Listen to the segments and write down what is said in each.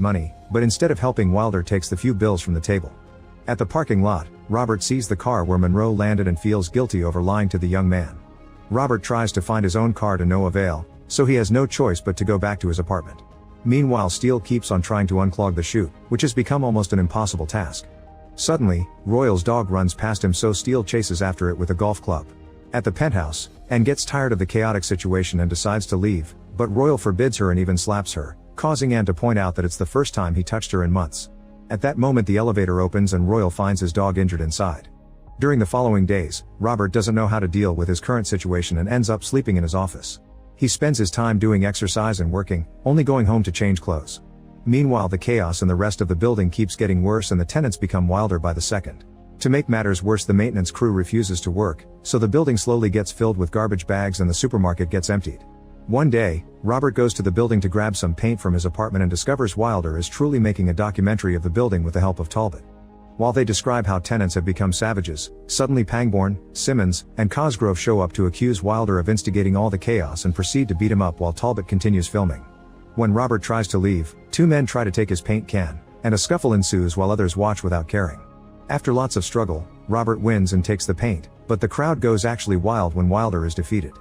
money, but instead of helping, Wilder takes the few bills from the table. At the parking lot, Robert sees the car where Monroe landed and feels guilty over lying to the young man. Robert tries to find his own car to no avail, so he has no choice but to go back to his apartment. Meanwhile, Steele keeps on trying to unclog the chute, which has become almost an impossible task. Suddenly, Royal's dog runs past him, so Steele chases after it with a golf club. At the penthouse, Anne gets tired of the chaotic situation and decides to leave, but Royal forbids her and even slaps her, causing Anne to point out that it's the first time he touched her in months. At that moment, the elevator opens and Royal finds his dog injured inside. During the following days, Robert doesn't know how to deal with his current situation and ends up sleeping in his office. He spends his time doing exercise and working, only going home to change clothes. Meanwhile, the chaos in the rest of the building keeps getting worse and the tenants become wilder by the second. To make matters worse, the maintenance crew refuses to work, so the building slowly gets filled with garbage bags and the supermarket gets emptied. One day, Robert goes to the building to grab some paint from his apartment and discovers Wilder is truly making a documentary of the building with the help of Talbot. While they describe how tenants have become savages, suddenly Pangborn, Simmons, and Cosgrove show up to accuse Wilder of instigating all the chaos and proceed to beat him up while Talbot continues filming. When Robert tries to leave, two men try to take his paint can, and a scuffle ensues while others watch without caring. After lots of struggle, Robert wins and takes the paint, but the crowd goes actually wild when Wilder is defeated.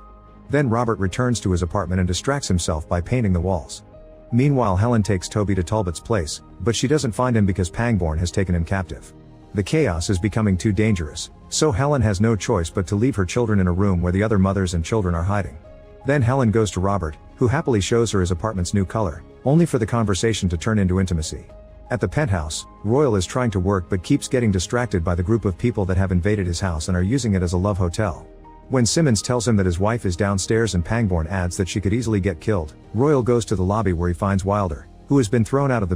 Then Robert returns to his apartment and distracts himself by painting the walls. Meanwhile, Helen takes Toby to Talbot's place, but she doesn't find him because Pangborn has taken him captive. The chaos is becoming too dangerous, so Helen has no choice but to leave her children in a room where the other mothers and children are hiding. Then Helen goes to Robert, who happily shows her his apartment's new color, only for the conversation to turn into intimacy. At the penthouse, Royal is trying to work but keeps getting distracted by the group of people that have invaded his house and are using it as a love hotel. When Simmons tells him that his wife is downstairs and Pangborn adds that she could easily get killed, Royal goes to the lobby where he finds Wilder, who has been thrown out of the